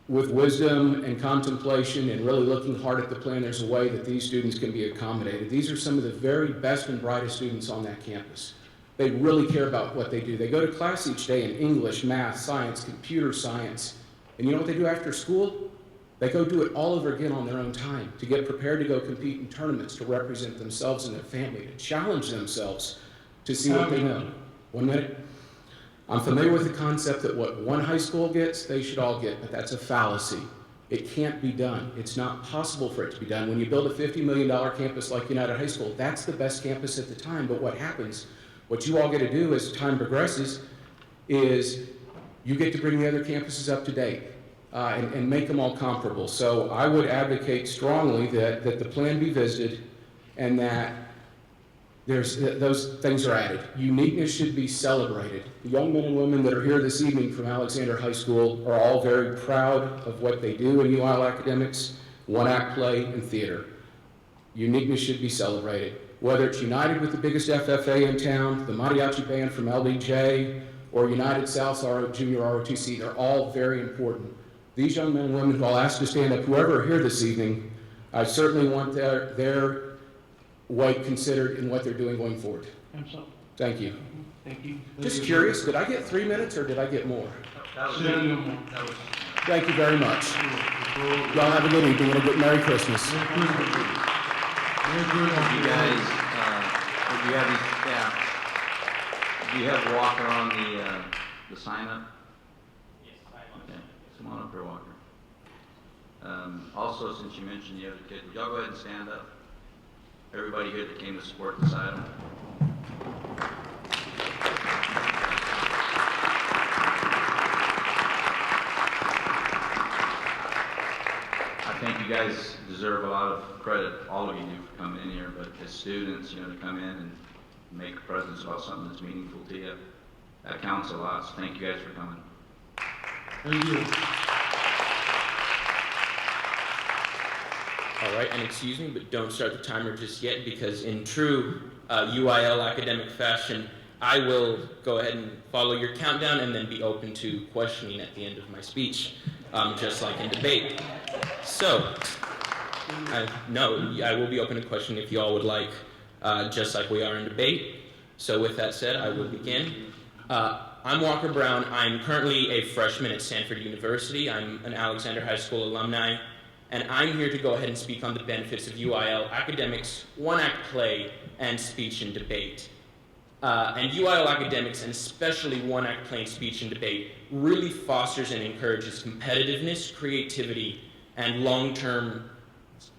with wisdom and contemplation and really looking hard at the plan, there's a way that these students can be accommodated. These are some of the very best and brightest students on that campus. They really care about what they do. They go to class each day in English, math, science, computer science. And you know what they do after school? They go do it all over again on their own time to get prepared to go compete in tournaments, to represent themselves and their family, to challenge themselves, to see what they know. 1 minute. I'm familiar with the concept that what one high school gets, they should all get, but that's a fallacy. It can't be done. It's not possible for it to be done. When you build a $50 million campus like United High School, that's the best campus at the time, but what happens, what you all get to do as time progresses, is you get to bring the other campuses up to date and make them all comparable. So I would advocate strongly that the plan be visited and that those things are added. Uniqueness should be celebrated. The young men and women that are here this evening from Alexander High School are all very proud of what they do in UIL academics, one-act play, and theater. Uniqueness should be celebrated. Whether it's United with the biggest FFA in town, the Mariachi Band from LBJ, or United South Junior ROTC, they're all very important. These young men and women who I'll ask to stand up, whoever are here this evening, I certainly want their weight considered in what they're doing going forward. Thank you. Thank you. Just curious, did I get 3 minutes or did I get more? That was Thank you very much. Y'all have a good evening and a good Merry Christmas. You guys, do you have these, do you have Walker on the sign up? Yes, I'm on. Okay, come on up here, Walker. Also, since you mentioned you have a kid, would y'all go ahead and stand up? Everybody here that came to support this item. I think you guys deserve a lot of credit, all of you do, for coming in here, but as students, to come in and make a presence about something that's meaningful to you, that counts a lot, so thank you guys for coming. Thank you. All right, and excuse me, but don't start the timer just yet, because in true UIL academic fashion, I will go ahead and follow your countdown and then be open to questioning at the end of my speech, just like in debate. So, I will be open to question if you all would like, just like we are in debate. So with that said, I will begin. I'm Walker Brown. I'm currently a freshman at Stanford University. I'm an Alexander High School alumni. And I'm here to go ahead and speak on the benefits of UIL academics, one-act play, and speech and debate. And UIL academics, and especially one-act play and speech and debate, really fosters and encourages competitiveness, creativity, and long-term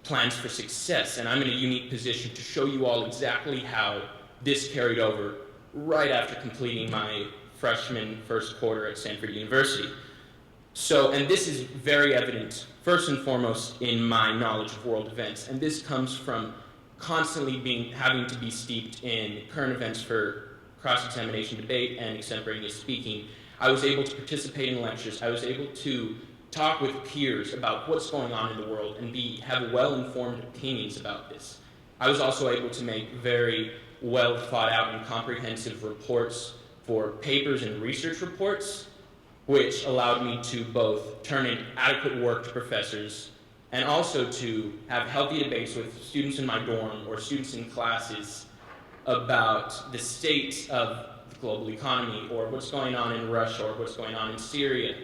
plans for success. And I'm in a unique position to show you all exactly how this carried over right after completing my freshman first quarter at Stanford University. So, and this is very evident, first and foremost, in my knowledge of world events. And this comes from constantly having to be steeped in current events for cross-examination debate and extemporaneous speaking. I was able to participate in lectures. I was able to talk with peers about what's going on in the world and have well-informed opinions about this. I was also able to make very well thought out and comprehensive reports for papers and research reports, which allowed me to both turn in adequate work to professors and also to have healthy debates with students in my dorm or students in classes about the state of the global economy or what's going on in Russia or what's going on in Syria.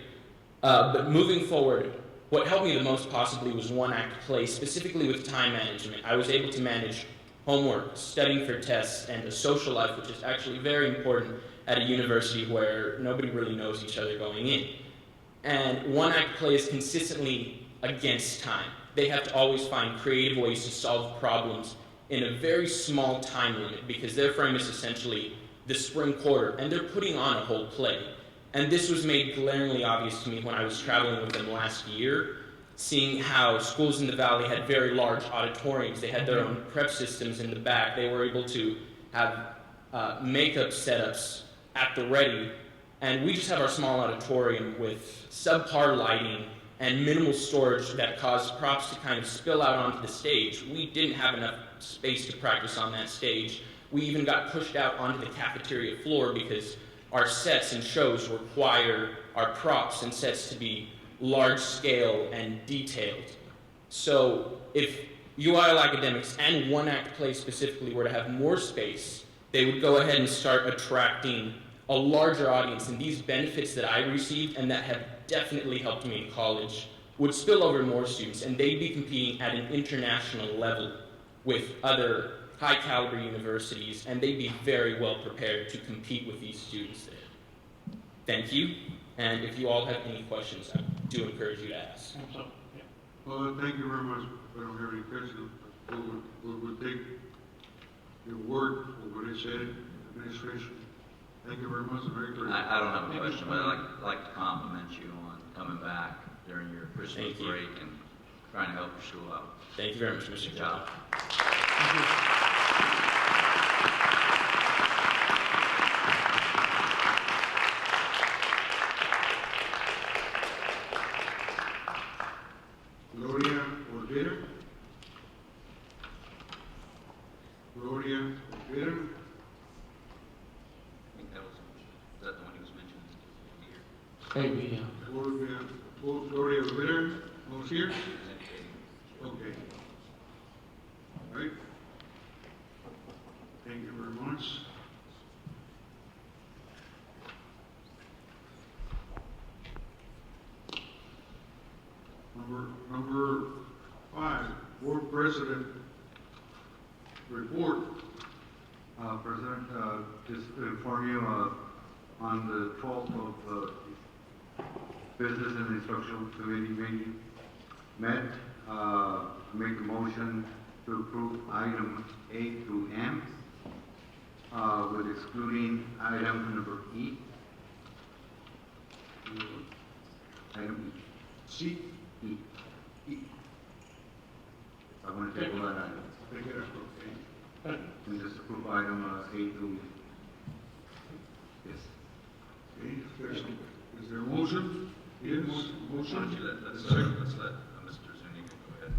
But moving forward, what helped me the most possibly was one act play, specifically with time management. I was able to manage homework, studying for tests, and a social life, which is actually very important at a university where nobody really knows each other going in. And one act play is consistently against time. They have to always find creative ways to solve problems in a very small time limit because their frame is essentially the spring quarter, and they're putting on a whole play. And this was made glaringly obvious to me when I was traveling with them last year, seeing how schools in the Valley had very large auditoriums. They had their own prep systems in the back. They were able to have makeup setups at the ready. And we just have our small auditorium with subpar lighting and minimal storage that caused props to kind of spill out onto the stage. We didn't have enough space to practice on that stage. We even got pushed out onto the cafeteria floor because our sets and shows require our props and sets to be large scale and detailed. So if UIL Academics and One Act Play specifically were to have more space, they would go ahead and start attracting a larger audience, and these benefits that I received and that have definitely helped me in college would spill over more students, and they'd be competing at an international level with other high caliber universities, and they'd be very well prepared to compete with these students there. Thank you, and if you all have any questions, I do encourage you to ask. Well, thank you very much. I don't have any questions. We'll take your word for what it said, administration. Thank you very much. Very clear. I don't have a question, but I'd like to compliment you on coming back during your Christmas break and trying to help your school out. Thank you very much, Mr. Good job. Thank you. Gloria Olvera. Gloria Olvera. I think that was the one he was mentioning here. Maybe, yeah. Gloria Olvera, who's here? Okay. All right. Thank you very much. Number 5, Board President report. President, just to inform you, on the 12th of Business and Instructional Committee meeting met, make a motion to approve item A through M, with excluding item number E. Item E. C. E. E. I want to table that item. Take it up, okay. And just approve item A through E. Yes. Okay, is there a motion? Yes, Why don't motion? you let's let Mr. Zuniga go ahead and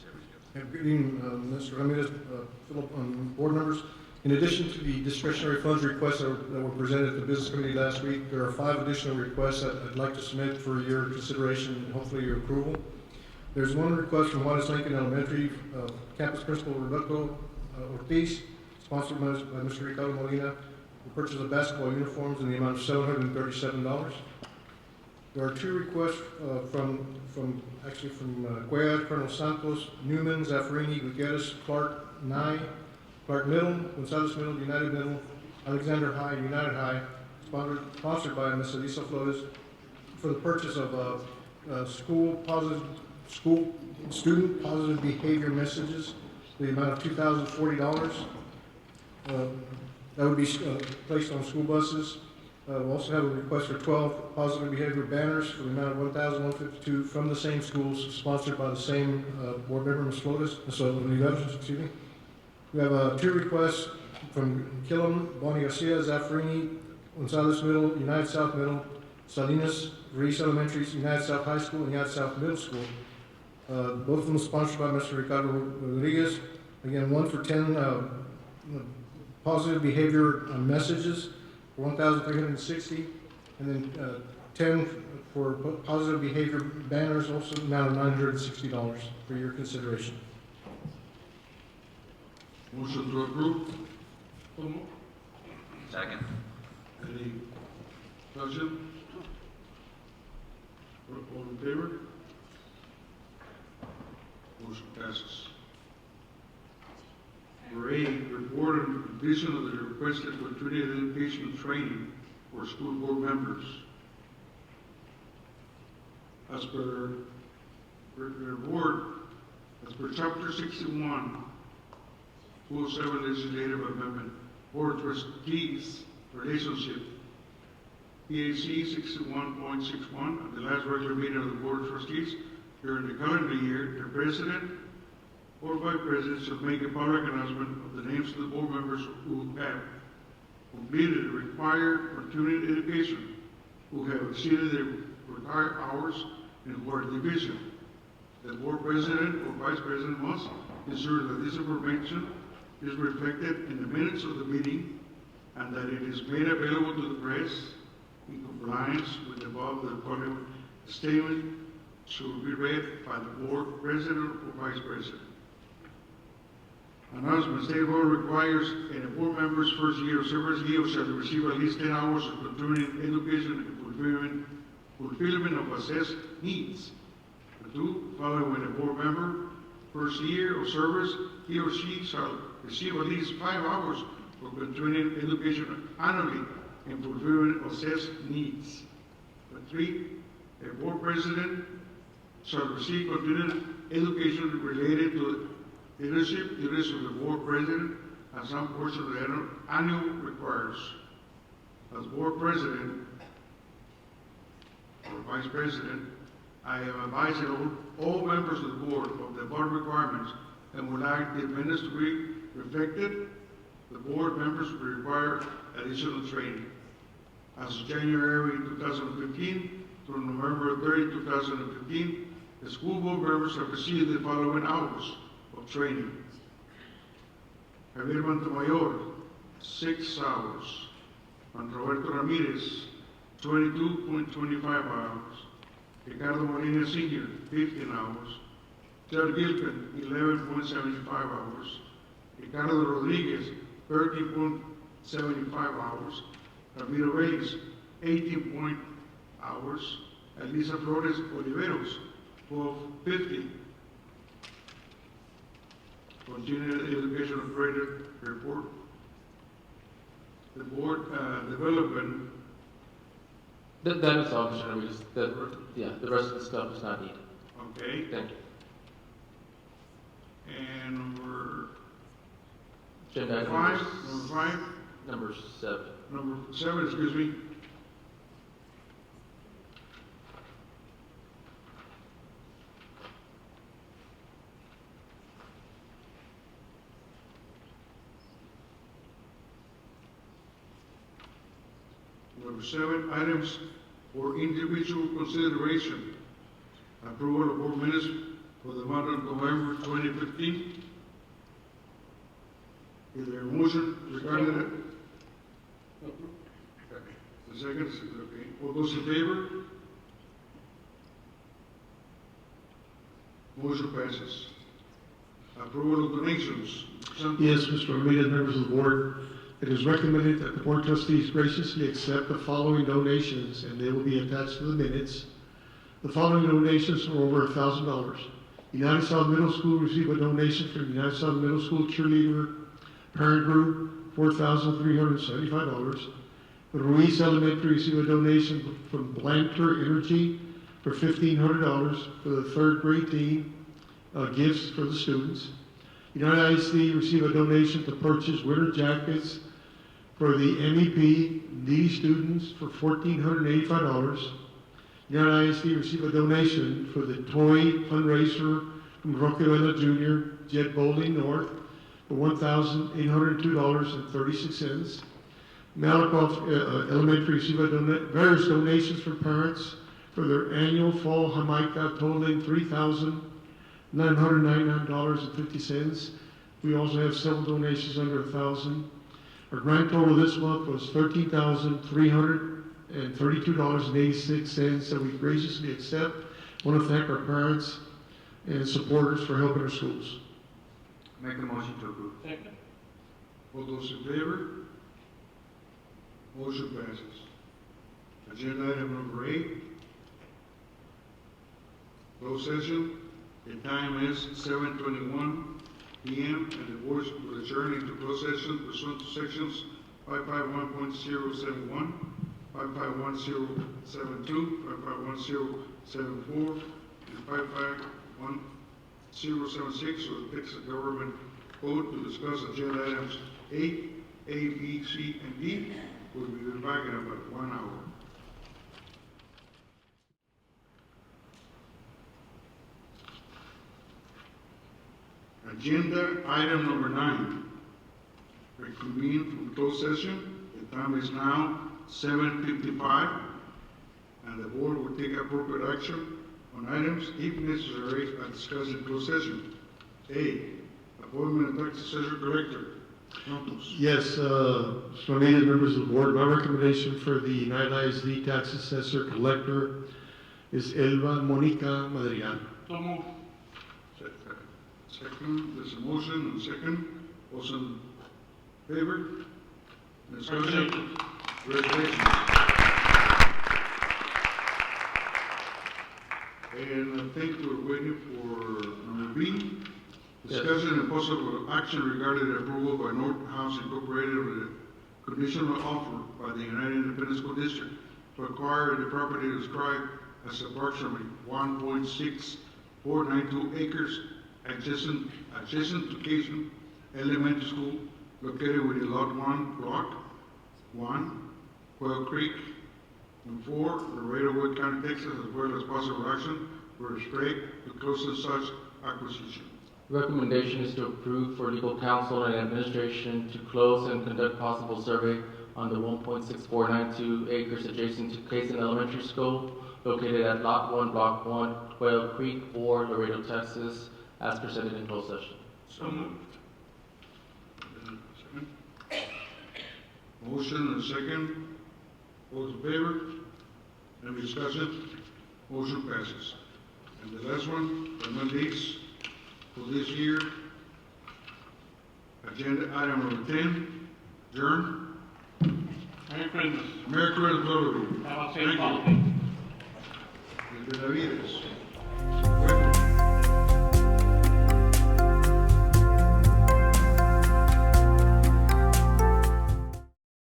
share his views. Good evening, Mr. Ramirez, Philip, board members. In addition to the discretionary funds requests that were presented at the business committee last week, there are 5 additional requests that I'd like to submit for your consideration and hopefully your approval. There's one request from Juárez Lincoln Elementary, campus principal Roberto Ortiz, sponsored by Mr. Ricardo Molina, to purchase of basketball uniforms in the amount of $737. There are 2 requests from Cuellar, Colonel Santos, Newman, Zaffarini, Gutierrez, Clark, Nye, Clark Middle, Gonzalez Middle, United Middle, Alexander High, United High, sponsored by Ms. Elisa Flores, for the purchase of student positive behavior messages, the amount of $2,040. That would be placed on school buses. We also have a request for 12 positive behavior banners for the amount of $1,152 from the same schools, sponsored by the same board member, Ms. Flores, excuse me. We have 2 requests from Killam, Bonnie Garcia, Zaffarini, Gonzalez Middle, United South Middle, Salinas, Reese Elementary, United South High School, and United South Middle School. Both of them sponsored by Mr. Ricardo Rodriguez. Again, one for 10 positive behavior messages, for $1,360, and then 10 for positive behavior banners, also amount of $960 for your consideration. Motion to approve. So moved. Second. Any discussion? All in favor? Motion passes. Number 8, report on completion of the requested continuing education training for school board members. As per board, as per Chapter 61, 207 Legislative Amendment, Board of Trustees Relationship, PAC 61.61, at the last regular meeting of the Board of Trustees during the calendar year, the President or Vice President should make a public announcement of the names of the board members who have completed the required continuing education, who have exceeded their required hours in board division. The board president or vice president must ensure that this information is reflected in the minutes of the meeting and that it is made available to the press in compliance with the above the following statement should be read by the board president or vice president. Announcement. State law requires in a board member's first year of service, he or she shall receive at least 10 hours of continuing education and fulfillment of assessed needs. 2, following a board member first year of service, he or she shall receive at least 5 hours of continuing education annually in fulfillment of assessed needs. 3, a board president shall receive continuing education related to leadership duties of the board president and some portion of the annual requires. As board president or vice president, I am advising all members of the board of the board requirements and would like the minutes to be reflected. The board members will require additional training. As of January 2015 through November 30, 2015, the school board members have received the following hours of training. Javier Montemayor, 6 hours. And Roberto Ramirez, 22.25 hours. Ricardo Molina Sr., 15 hours. Ted Gilpin, 11.75 hours. Ricardo Rodriguez, 13.75 hours. Ramiro Vélez, 18 hours. Elisa Flores Oliveros, 12.50. Continuing education operator report. The board development. That is all, Commissioner. We just, the rest of the stuff is not needed. Okay. Thank you. And number Agenda item 5. Number 5. Number 7. Number 7. Excuse me. Number 7, items for individual consideration. Approval of board minutes for the month of November 2015. Is there a motion regarding that? The second, okay. All those in favor? Motion passes. Approval of donations. Yes, Mr. Ramirez, members of the board. It is recommended that the board trustees graciously accept the following donations, and they will be attached to the minutes. The following donations are over $1,000. United South Middle School received a donation from United South Middle School cheerleader parent group, $4,375. Ruiz Elementary received a donation from Blanter Energy for $1,500 for the 3rd grade team, gifts for the students. United ISD received a donation to purchase winter jackets for the MEP needy students for $1,485. United ISD received a donation for the toy fundraiser from Roque Vela Jr., Jet Bowling North for $1,802.36. Malakoff Elementary received various donations from parents for their annual fall Jamaica totaling $3,999.50. We also have several donations under $1,000. Our grand total this month was $13,332.86 that we graciously accept. I want to thank our parents and supporters for helping our schools. Make a motion to approve. Second. All those in favor? Motion passes. Agenda item number 8. Closed session. The time is 7:21 p.m. and the board will adjourn into closed session pursuant to sections 551.071, 551.072, 551.074, and 551.076 of the Texas Government Code to discuss agenda items 8, A, B, C, and D. We'll be back in about 1 hour. Agenda item number 9. Reconvene from closed session. The time is now 7:55, and the board will take appropriate action on items if necessary as discussed in closed session. A, appointment of tax assessor collector. Santos. Yes, Sonidas, members of the board, my recommendation for the United ISD tax assessor collector is Elba Monica Madrigal. So move. Second, there's a motion and second. All in favor? Discussion? Congratulations. And I think we're waiting for number B. Discussion and possible action regarding the approval by North House Incorporated of the conditional offer by the United Independent School District to acquire the property described as approximately 1.6492 acres adjacent to Cation Elementary School located within Lot 1, Block 1, Quail Creek, and 4, Laredo, Wood County, Texas, as well as possible action with respect to closing such acquisition. Recommendation is to approve for legal counsel and administration to close and conduct possible survey on the 1.6492 acres adjacent to Cason Elementary School located at Lot 1, Block 1, Quail Creek, 4, Laredo, Texas, as presented in closed session. So moved. Second. Motion and second. All in favor? Any discussion? Motion passes. And the last one, but not least, for this year, agenda item number 10, adjourn. Merry Christmas. Merry Christmas, all of you. Have a safe Thank you. holiday. Benavides.